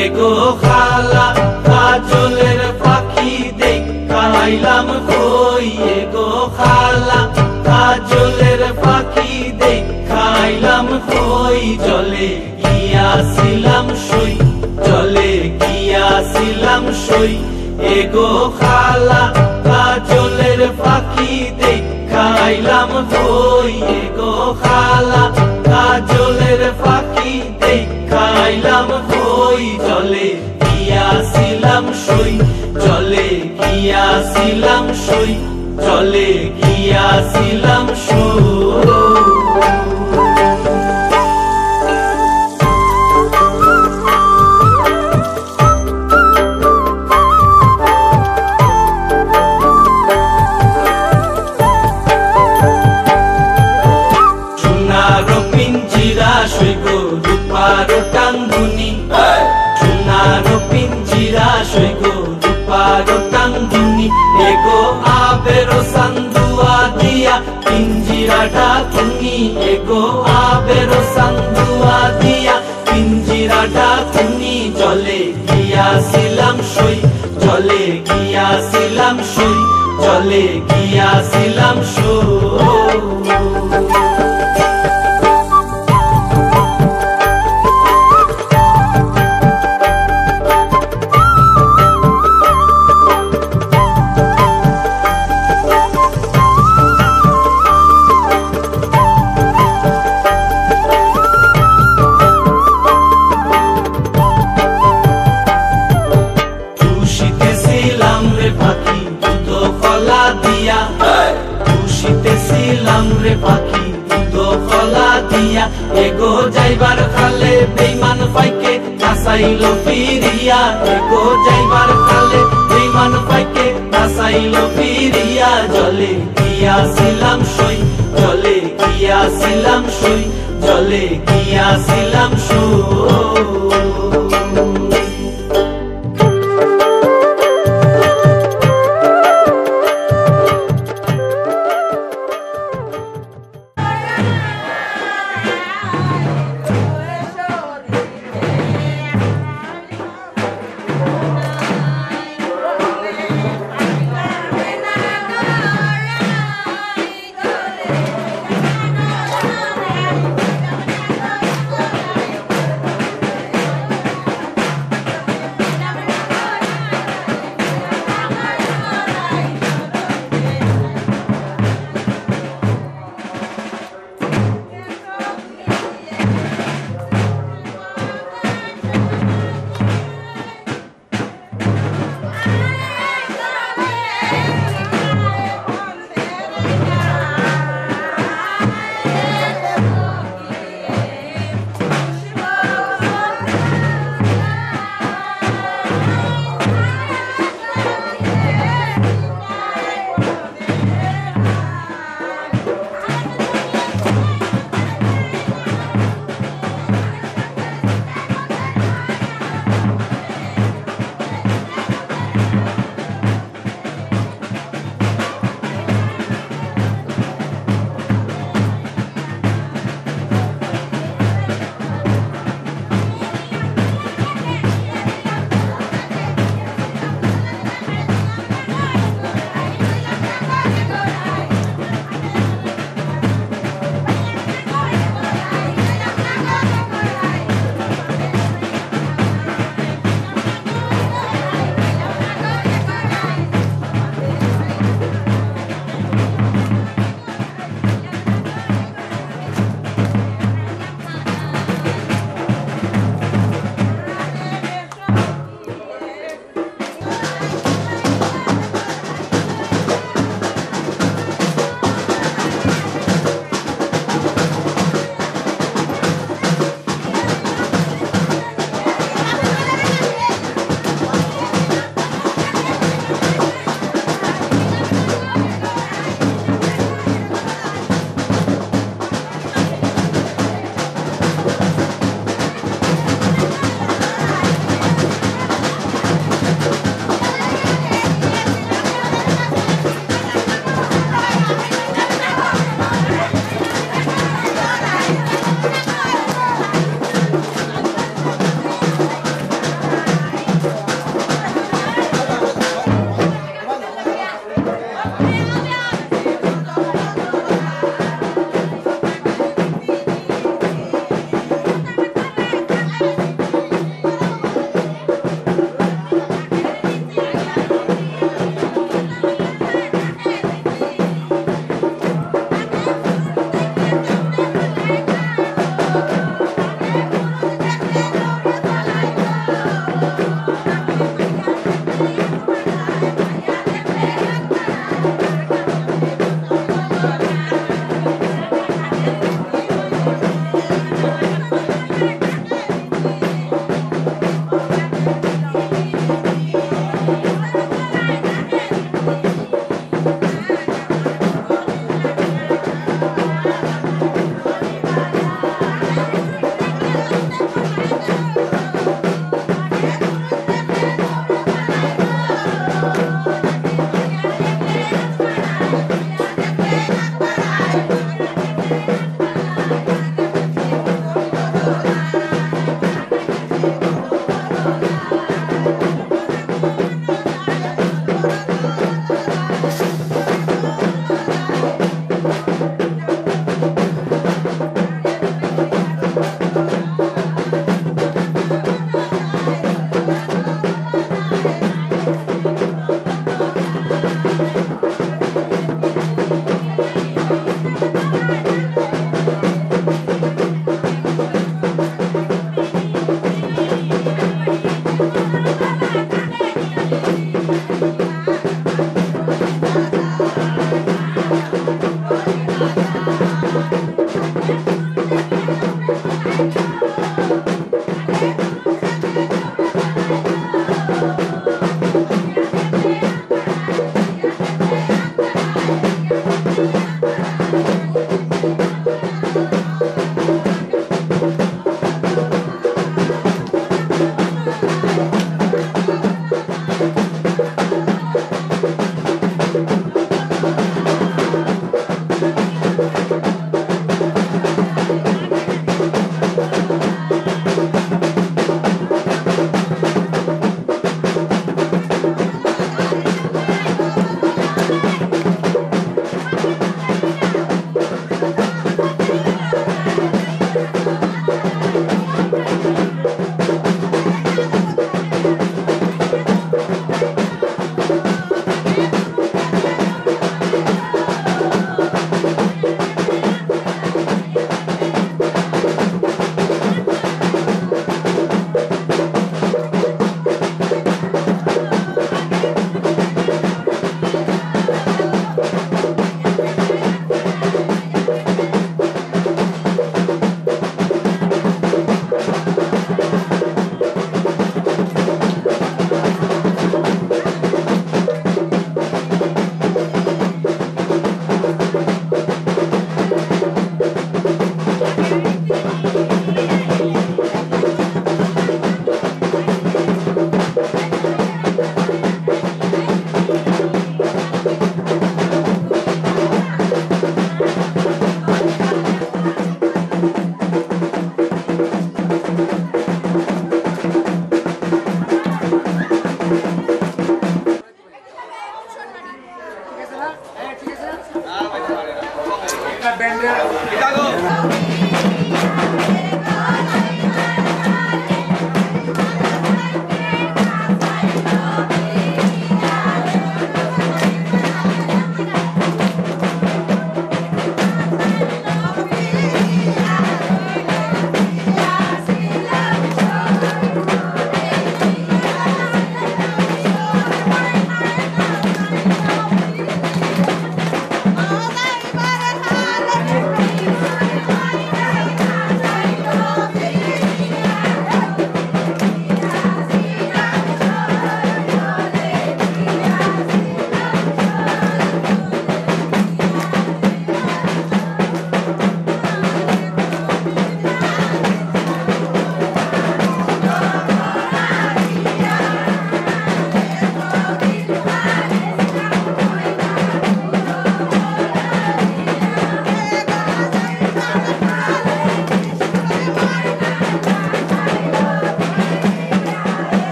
এগো খালা কাজলের পাখি দেখাইলাম কই, এগো খালা কাজলের পাখি দেখাইলাম কই। জলে গিয়াছিলাম সই, জলে গিয়াছিলাম সই, এগো খালা কাজলের পাখি দেখাইলাম কই, এগো খালা কাজলের পাখি দেখাইলাম কই। জলে গিয়াছিলাম সই, জলে গিয়াছিলাম সই, জলে গিয়াছিলাম সই। এগো আবেরো সান্দুয়া দিয়া পিঞ্জিরাটা তুমি, এগো আবেরো সান্দুয়া দিয়া পিঞ্জিরাটা তুমি। জলে গিয়াছিলাম সই, জলে গিয়াছিলাম সই, জলে গিয়াছিলাম সই। এগো যাইবার খালে বেইমান পাইকে নাসাইলো ফিরিয়া, এগো যাইবার খালে বেইমান পাইকে নাসাইলো ফিরিয়া। জলে গিয়াছিলাম সই, জলে গিয়াছিলাম সই, জলে গিয়াছিলাম সই।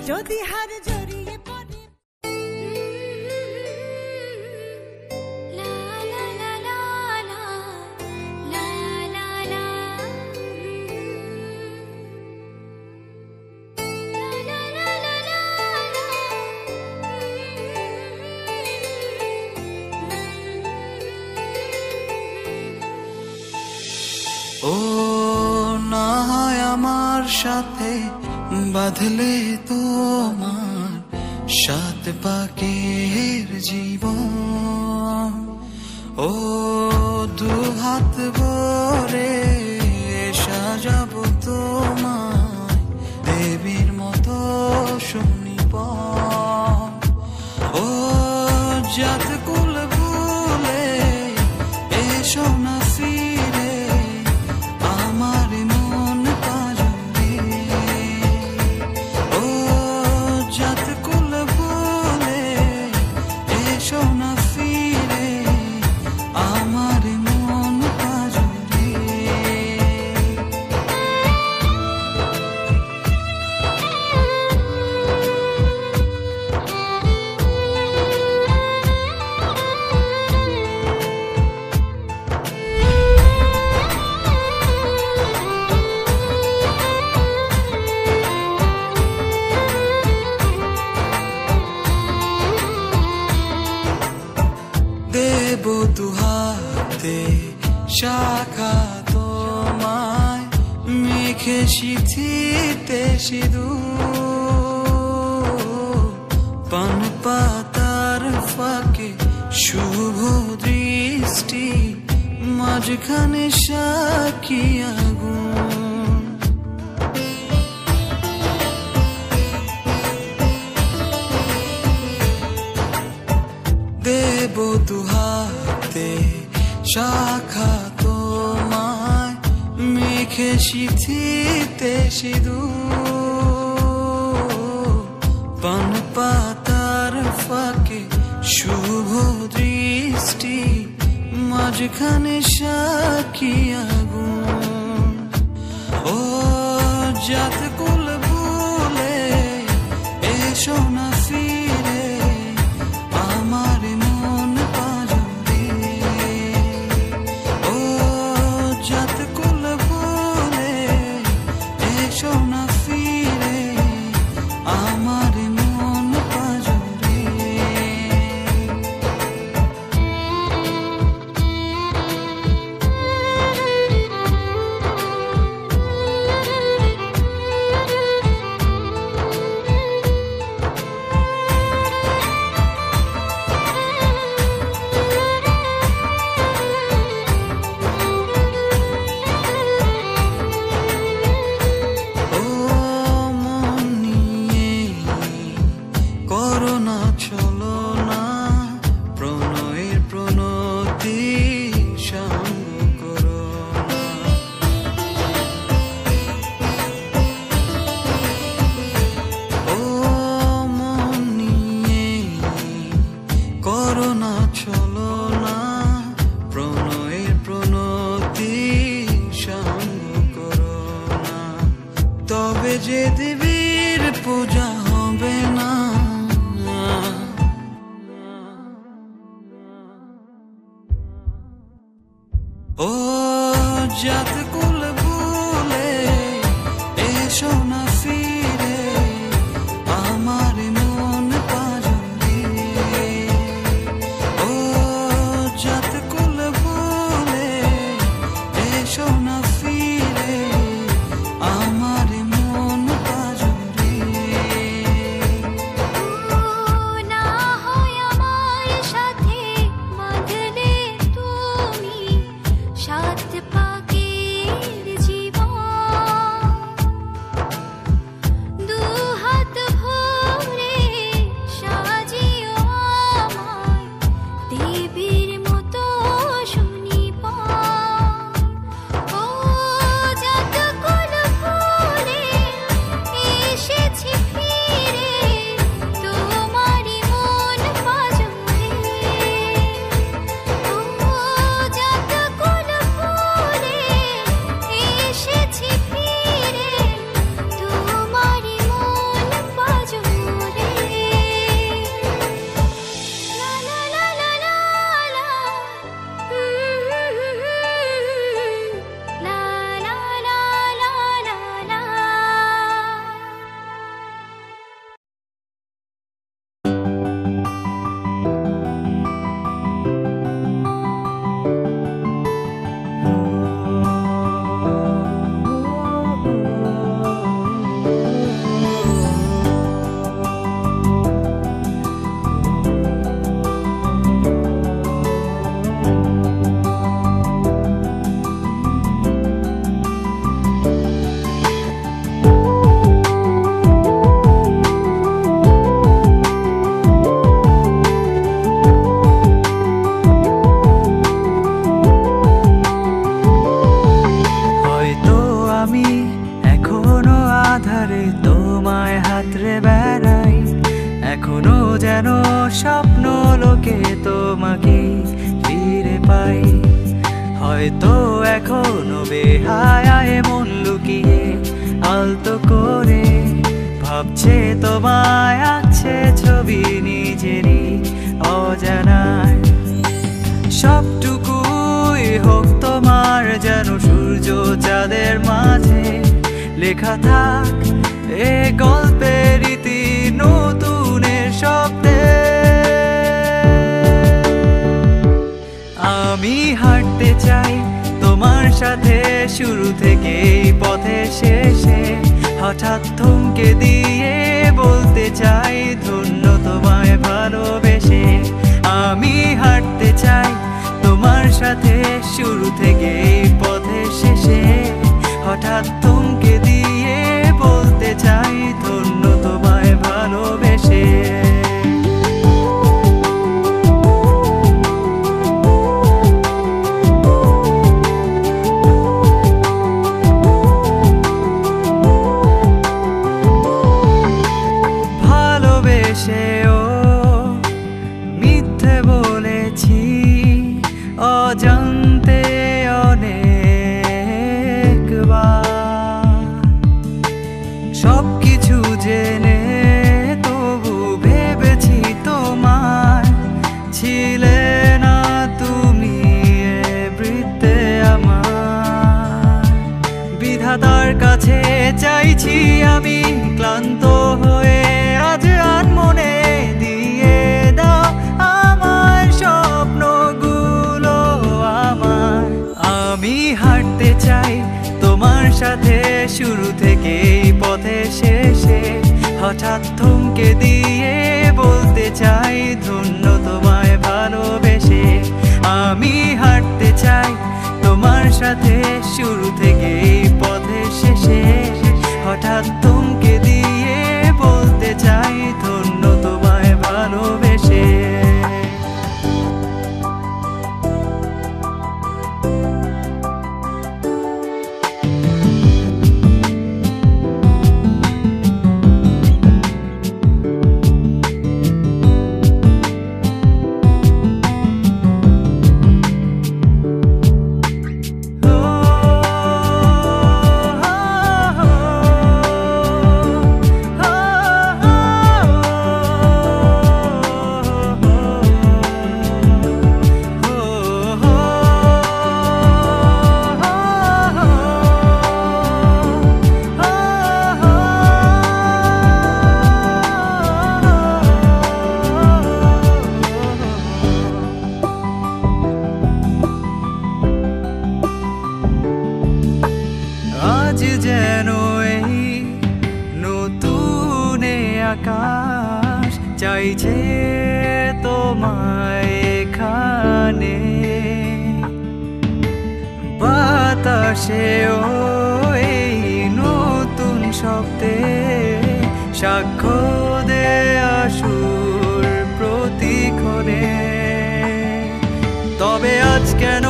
যদি হার জড়িয়ে পড়ে ও না হয় আমার সাথে বাঁধলে তোমার সাত পাকের জীবন, ও দু হাত ভরে সাজাবো তোমায় দেবীর মতো সুনিপন, ও জাত কুল ভুলে এসো না ফিরে আমার মন পাজরে, ও জাত কুল ভুলে এসো না ফিরে আমার মন পাজরে। দেব দুহাতে শাখা তোমায় মেখে সিঁথিতে সিঁদুর, পান পাতার ফাঁকে শুভ দৃষ্টি মাঝখানে সাক্ষী আগুন, দেব দুহাতে শাখা তোমায় মেখে সিঁথিতে সিঁদুর, পান পাতার ফাঁকে শুভ দৃষ্টি মাঝখানে সাক্ষী আগুন, ও জাত কুল ভুলে এসো না ফিরে আমার মন পাজরে, ও জাত কুল ভুলে এসো না ফিরে আমার মন পাজরে। ও মন নিয়ে করোনা চলো না, প্রণয়ের প্রণতি সঙ্গ করো না, ও মন নিয়ে করোনা চলো না, প্রণয়ের প্রণতি সঙ্গ করো না, তবে যে দেবীর পূজা হবে না, ও জাত কুল ভুলে এসো না ফিরে আমার মন পাজরে, ও জাত কুল ভুলে এসো না ফিরে আমার মন পাজরে। না হয় আমার সাথে বাঁধলে তুমি সাত পাকের এখনো যেন স্বপ্ন লোকে তোমাকে ফিরে পাই। হয়তো এখনো বেহায়ায় মন লুকিয়ে আলতো করে ভাবছে তোমায় আঁকছে ছবি নিজেরই অজানায়। সবটুকুই হোক তোমার যেন সূর্য চাঁদের মাঝে লেখা থাক এ গল্পের রীতি নতুনের শব্দে। আমি হাঁটতে চাই তোমার সাথে শুরু থেকে এই পথের শেষে, হঠাৎ থমকে দিয়ে বলতে চাই ধন্য তোমায় ভালোবেসে। আমি হাঁটতে চাই তোমার সাথে শুরু থেকে এই পথের শেষে, হঠাৎ থমকে দিয়ে বলতে চাই ধন্য তোমায় ভালোবেসে। ভালোবেসেও মিথ্যে বলেছি অজান্তে অনেকবার। সবকিছু জেনে তবু ভেবেছি তোমার ছিলে না তুমি এ বৃত্তে আমার। বিধাতার কাছে চাইছি আমি ক্লান্ত হয়ে আজ আর মনে দিয়ে দাও আমার স্বপ্নগুলো আমার। আমি হাঁটতে চাই তোমার সাথে শুরু থেকে এই পথের শেষে, হঠাৎ থমকে দিয়ে বলতে চাই ধন্য তোমায় ভালোবেসে। আমি হাঁটতে চাই তোমার সাথে শুরু থেকে এই পথের শেষে, হঠাৎ থমকে দিয়ে বলতে চাই ধন্য তোমায় ভালোবেসে। আজ যেন এই নতুন আকাশ চাইছে তোমায় এখানে। বাতাসেও এই নতুন শব্দে সাক্ষ্য দে আসুর প্রতিক্ষণে। তবে আজ কেন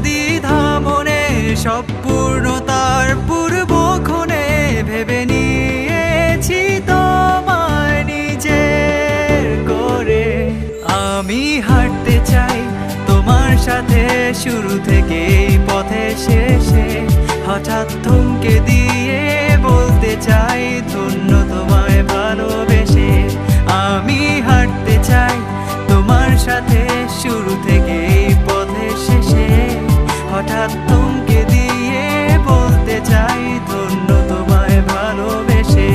দ্বিধা মনে সব পূর্ণতার পূর্বক্ষণে ভেবে নিয়েছি তোমায় নিজের করে। আমি হাঁটতে চাই তোমার সাথে শুরু থেকে এই পথের শেষে, হঠাৎ থমকে দিয়ে বলতে চাই ধন্য তোমায় ভালোবেসে। আমি হাঁটতে চাই তোমার সাথে শুরু থেকে এই পথের শেষে, হঠাৎ থমকে দিয়ে বলতে চাই ধন্য তোমায় ভালোবেসে।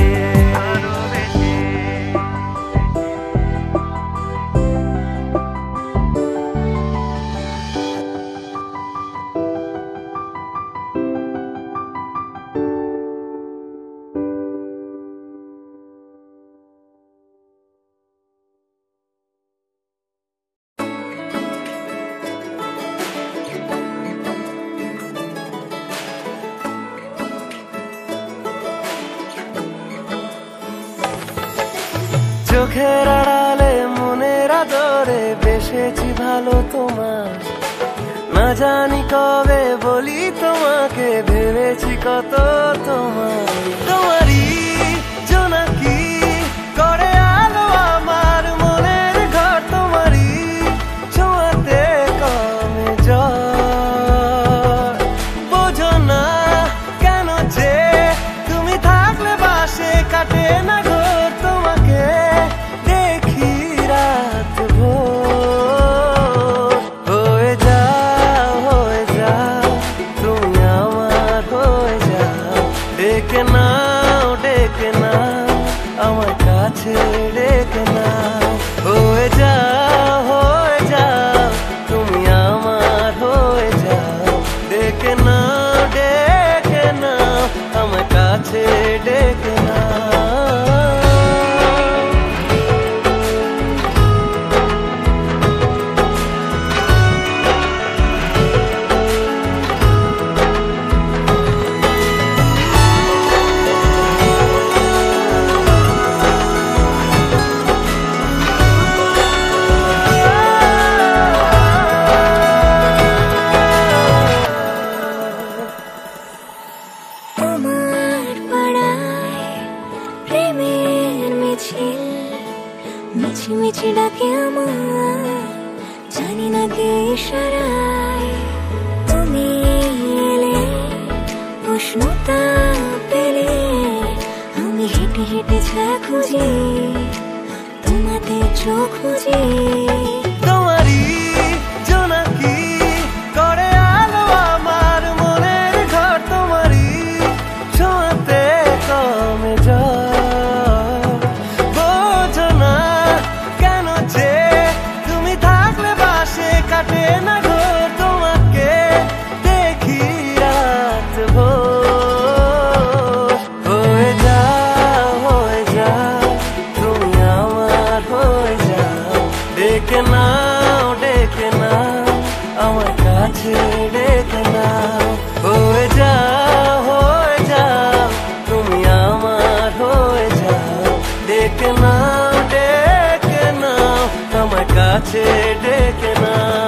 চোখের আড়ালে মনের আদরে বেসেছি ভালো তোমার। না জানি কবে বলি তোমাকে ভেবেছি কত তোমার। তোমারই জোনাকি করে আলো আমার মিছি মিছি ডাকে আমার জানি না কে ইশারায় তুমি এলে উষ্ণতা পেলে আমি হেঁটে হেঁটে ছায়া খুঁজি তোমাদের চোখ খুঁজি তোমারই জোনাকি করে আলো আমার মনের ঘর তোমারই ছোঁয়াতে কমে যায় বোঝো না কেন যে তুমি থাকলে বাসে কাটে না গো তোমাকে দেখি রাত ভোর হয়ে যাও তুমি আমার হয়ে যাও ডেকে নাও আমার কাছে ডেকে নাও হয়ে যাও তুমি আমার হয়ে যাও ডেকে নাও আমার কাছে ডেকে নাও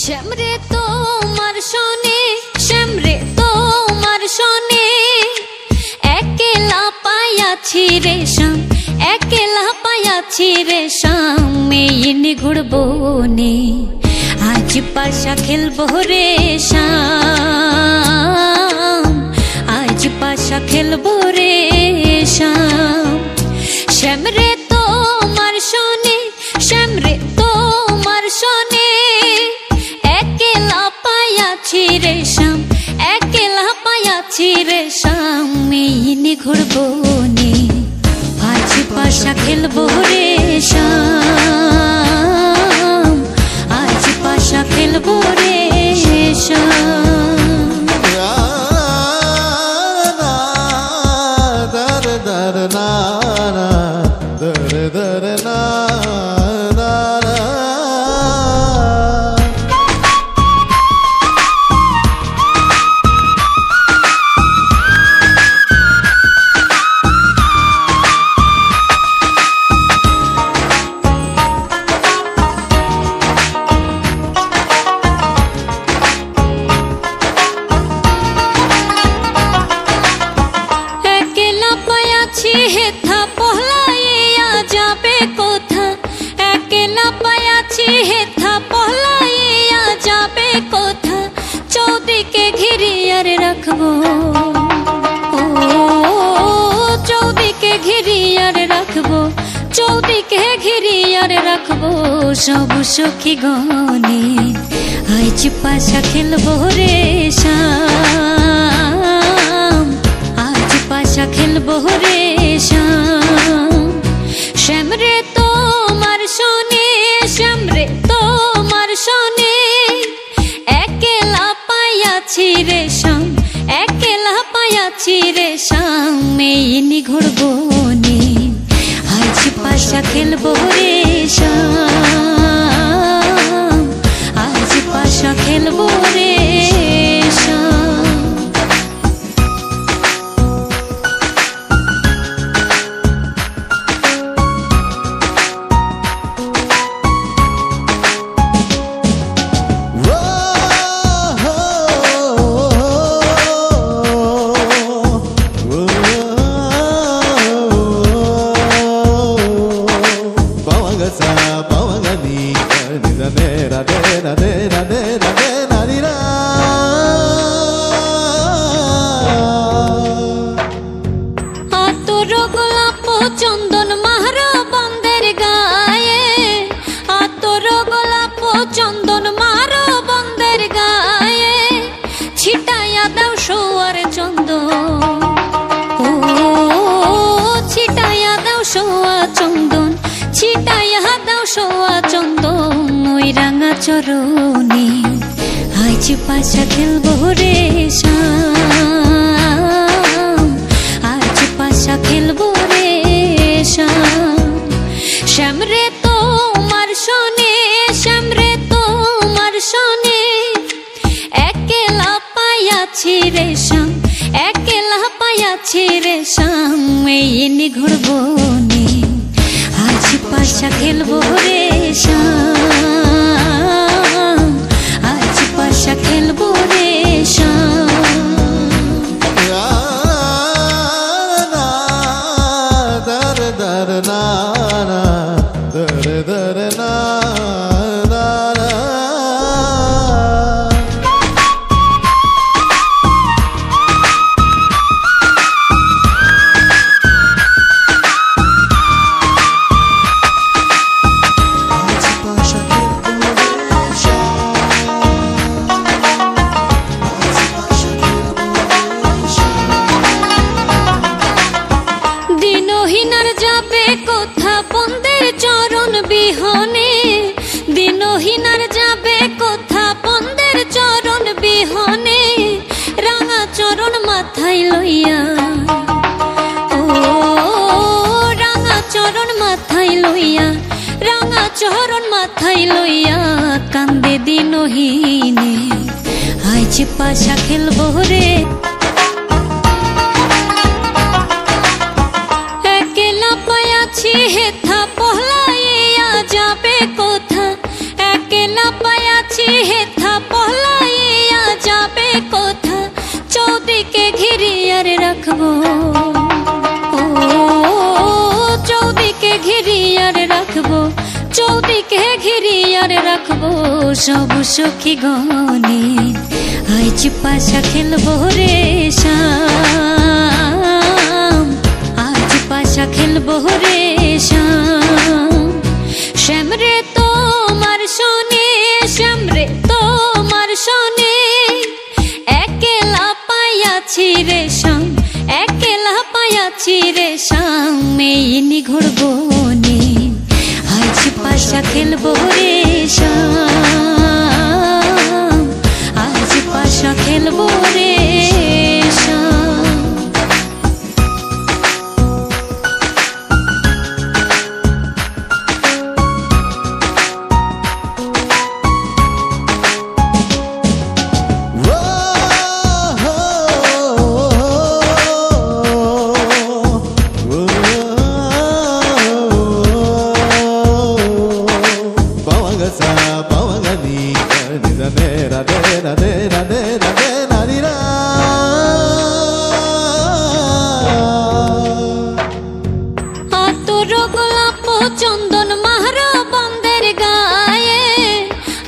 শ্যামরে তোমার শোনে শ্যামরে তোমার শোনে একলা পায়াছি রে শাম একলা পায়াছি রে শাম মেয়ে ঘুরবো নে আজ পাশা খেলবো রে শাম আজ পাশা খেলবো রে শাম শ্যামরে তোমার শোনে শ্যামরে তোমার শোনে একলা পায়াছি রে শাম একলা পায়াছি রে শাম মেয়ে ঘুরবো নে আজ পাশা খেলবো রে শাম আজ পাশা খেলবো রে শাম চৌদিকে ঘিরিয়ার রাখবো সব সখী গণে আজ পাশা খেলবো রে শ্যাম আজ পাশা খেলবো রে শ্যাম শ্যাম রে তোমার শোনে শ্যাম রে তোমার শোনে একেলা পাইয়াছি রে শ্যাম একেলা পাইয়াছি রে শ্যাম এই নিঘোড় বনে আজ পাশা খেলবো রে শ্যাম আজ পাশা খেলবো রে শ্যাম চন্দন মারা বন্দের গায়ে আতর গোলাপ চন্দন মারা বন্দের গায়ে ছিটাইয়া দাও সোয়ার চন্দন ও ছিটাইয়া দাও সোয়া চন্দন ছিটাইয়া দাও সোয়া চন্দন ওই রাঙা চরণে আজ পাশা খেলবো রে শ্যাম আজ পাশা খেলবো রে শ্যাম রে তোমার শোনে শ্যাম রে তোমার শোনে একেলা পাইয়াছি রে শ্যাম একেলা পাইয়াছি রে শ্যাম এই নিঘোড় বনে আজ পাশা খেলবো রে শ্যাম আজ পাশা খেলবো রে শ্যাম দিনহীনার যাবে কোথা বন্দের চরণ বিহনে দিনহীনার যাবে কোথা বন্দের চরণ বিহনে রাঙা চরণ মাথায় লইয়া ও রাঙা চরণ মাথায় লইয়া রাঙা চরণ মাথায় লইয়া কান্দে দিনহীনে আজ পাশা খেলবো রে একেলা পাইয়াছি হেথা পহলাইয়া যাবে কোথা একেলা পাইয়াছি হেথা পহলাইয়া যাবে কোথা চৌদিকে ঘিরিয়ার রাখবো ও চৌদিকে ঘিরিয়ার রাখবো চৌদিকে ঘিরিয়ার রাখবো সব সখী গণে আজ পাশা খেলবো রে শ্যাম আজ পাশা খেলবো রে শ্যাম শ্যাম রে তোমার শোনে শ্যাম রে তোমার শোনে একেলা পাইয়াছি রে শ্যাম একেলা পাইয়াছি রে শ্যাম এই নিঘোড় বনে আজ পাশা খেলবো রে শ্যাম আজ পাশা খেলবো রে শ্যাম আতর গোলাপ চন্দন মারা বন্দের গায়ে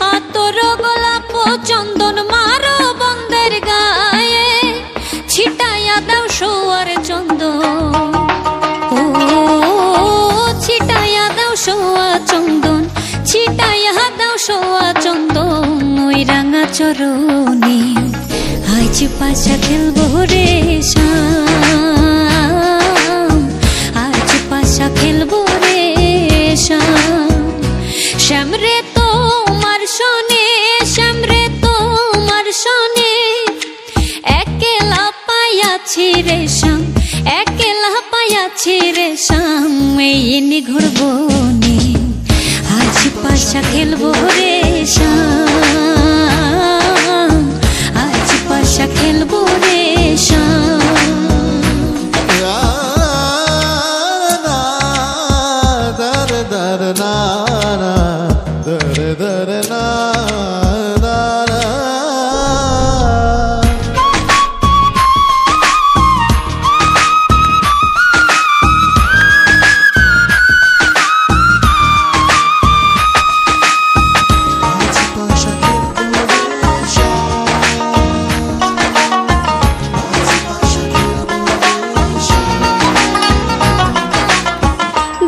আতর গোলাপ চন্দন মারা বন্দের গায়ে ছিটাইয়া দাও সোয়ার চন্দন ও ছিটাইয়া চরণে আজ পাশা খেলবো রে শ্যাম, আজ পাশা খেলবো রে শ্যাম। শ্যাম রে তোমার শোনে, শ্যাম রে তোমার শোনে, একলা পাইয়াছি রে শ্যাম, একলা পাইয়াছি রে শ্যাম। এই নিঘুর বনে আজ পাশা খেলবো রে শ্যাম, আজ পাশা খেলবো রে শ্যাম।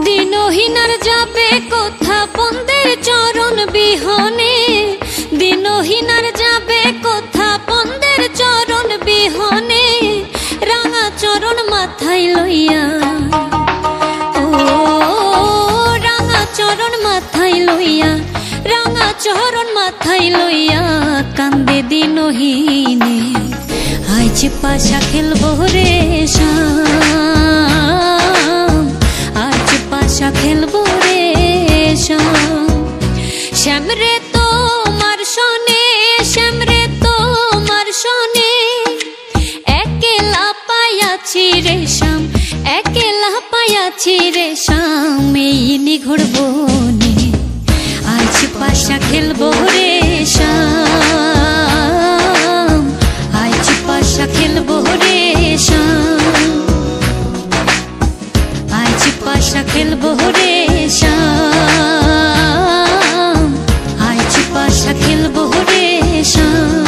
দিনহীনার যাবে কোথা বন্দের চরণ বিহনে, দিনহীনার যাবে কোথা বন্দের চরণ বিহনে, রাঙা চরণ মাথায় লইয়া, ও রাঙা চরণ মাথায় লইয়া, রাঙা চরণ মাথায় লইয়া কান্দে দিনহীনে। আজ পাশা খেলবো রে শ্যাম, আজ পাশা খেলবো রে শ্যাম। শ্যাম রে তোমার শোনে, শ্যাম রে তোমার শোনে, একলা পাইয়াছি রে শ্যাম, একলা পাইয়াছি রে শ্যাম। এই নিঘুর বনে আজ পাশা খেলবো রে শ্যাম, আজ পাশা খেলবো রে শ্যাম, আজ পাশা খেলবো রে শ্যাম, আজ পাশা খেলবো রে শ্যাম,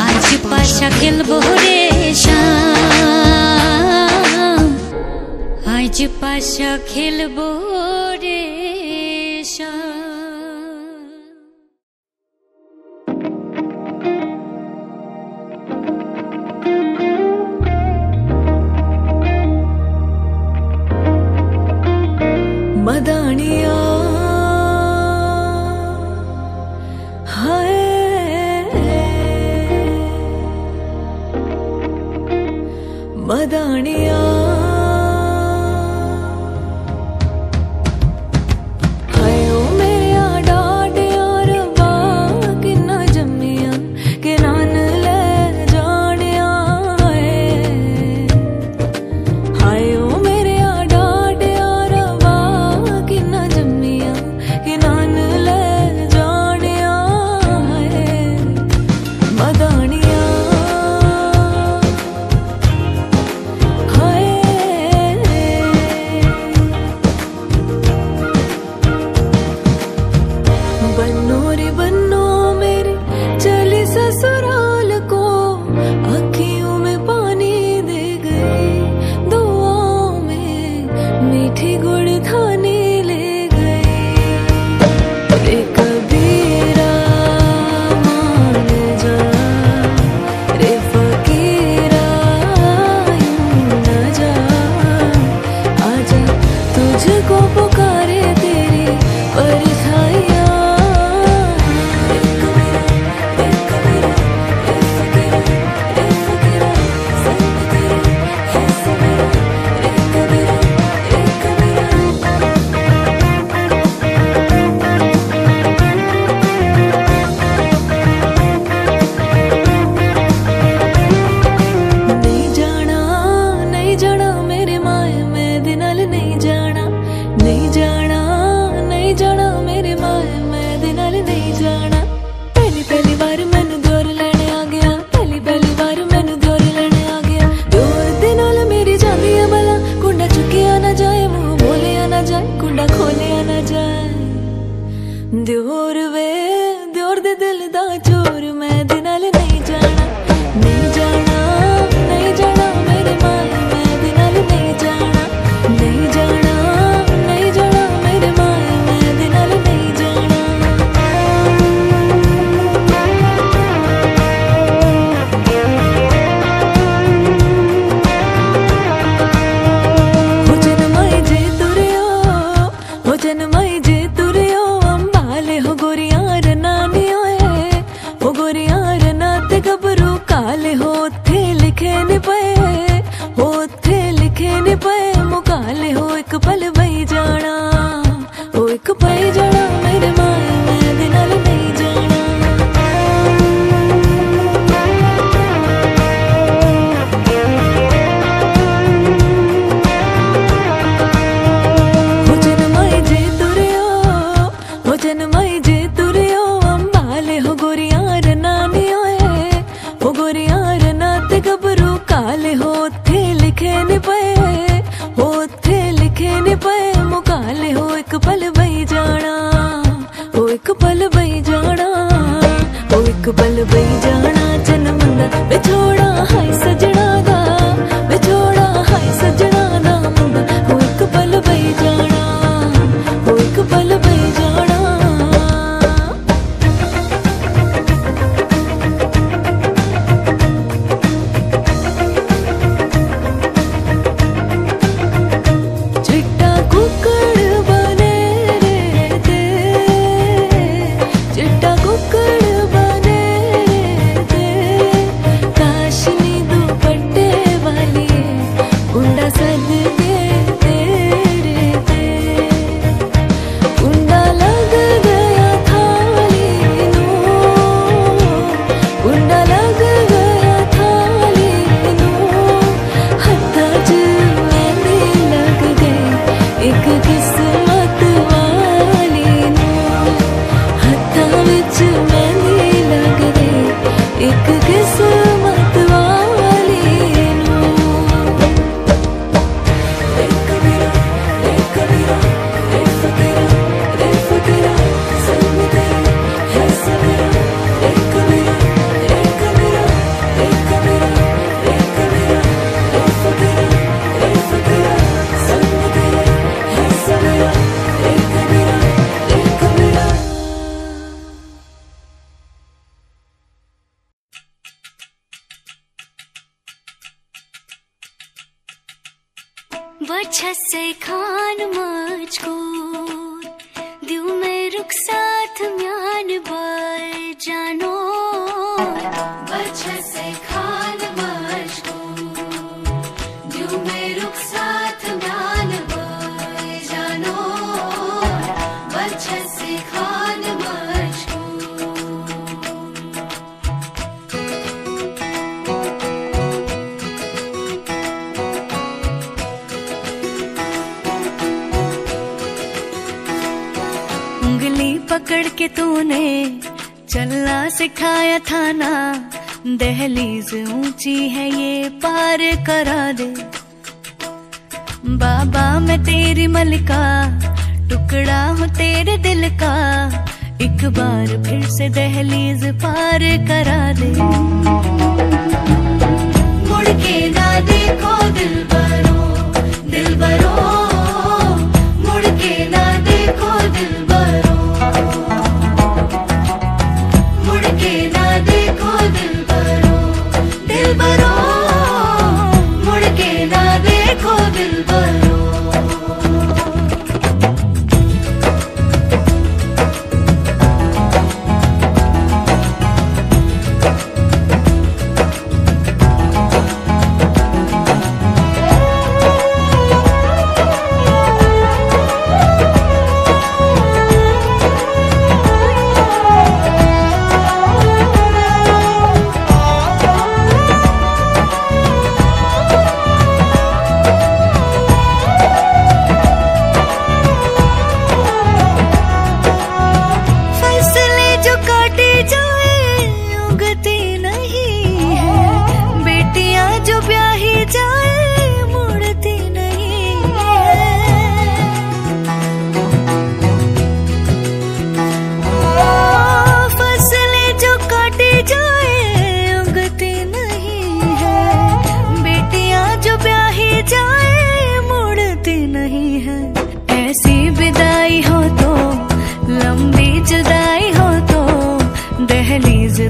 আজ পাশা খেলবো রে শ্যাম, আজ পাশা খেলবো রে শ্যাম। मदानिया हाय मदानिया बछसे खान मुझको दिल में रुक साथ म्यान बार जानो बछसे खान मुझको दिल में रुक साथ म्यान बार जानो बछसे खान मुझको उंगली पकड़ के तूने चलना सिखाया था ना दहलीज ऊंची है ये पार करा दे बाबा मैं तेरी मलिका टुकड़ा हूँ तेरे दिल का एक बार फिर से दहलीज पार करा दे मुड़ के ना देखो दिलबरो दिलबरो मुड़ के ना देखो दिलबरो मुड़ के ना देखो दिलबरो दिलबरो मुड़ के ना देखो दिलबरो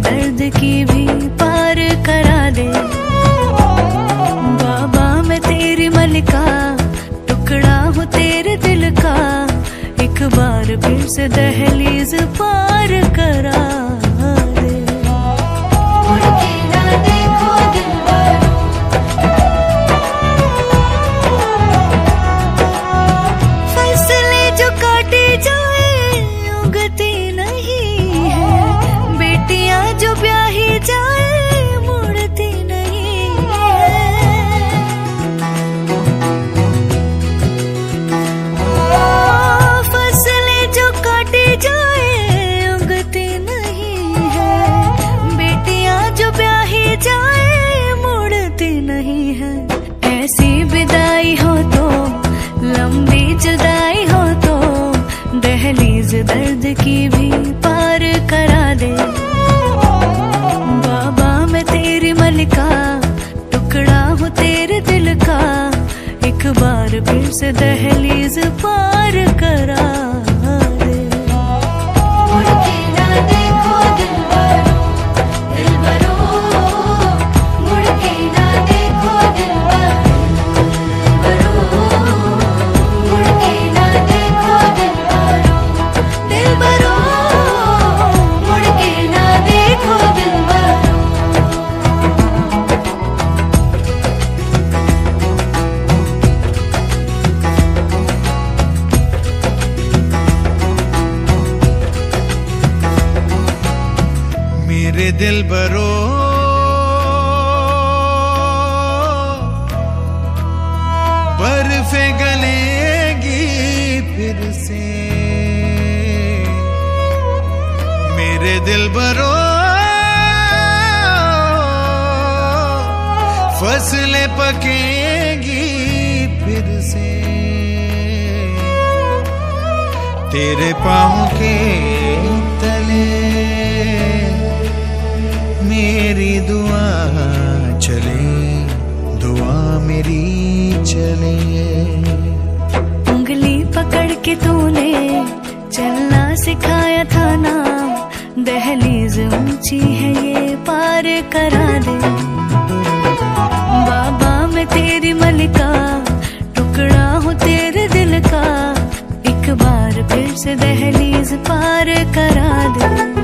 दर्द की भी पार करा दे बाबा मैं तेरी मलिका टुकड़ा हूँ तेरे दिल का एक बार फिर से दहलीज पार करा दे मुड़ के ना देखो दिलबरो फसले जो काटी जाए उगती नहीं है बेटियां जो ब्याही जाए मुड़ती नहीं है फसलें जो काटी जाए उगती नहीं है बेटियां जो ब्याही जाए मुड़ती नहीं है ऐसी विदाई हो तो लंबी जुदाई हो तो दहलीज दर्द की भी पार करा दे बाबा मैं तेरी मलिका टुकड़ा हूँ तेरे दिल का एक बार फिर से दहलीज पार करा दे मुड़ के ना देखो दिलबरो दिलबरो मुड़ के ना देखो दिलबरो मुड़ के ना देखो दिलबरो दिलबरो मुड़ के ना देखो दिलबरो मेरे दिलबरो बर्फे गलेगी फिर से मेरे दिलबरो फसलें पकेगी फिर से तेरे पाँव के तले मेरी दुआ चले दुआ मेरी चले उंगली पकड़ के तूने चलना सिखाया था ना दहलीज ऊंची है ये पार करा दे बाबा मैं तेरी मलिका टुकड़ा से दहलीज पार करा दे।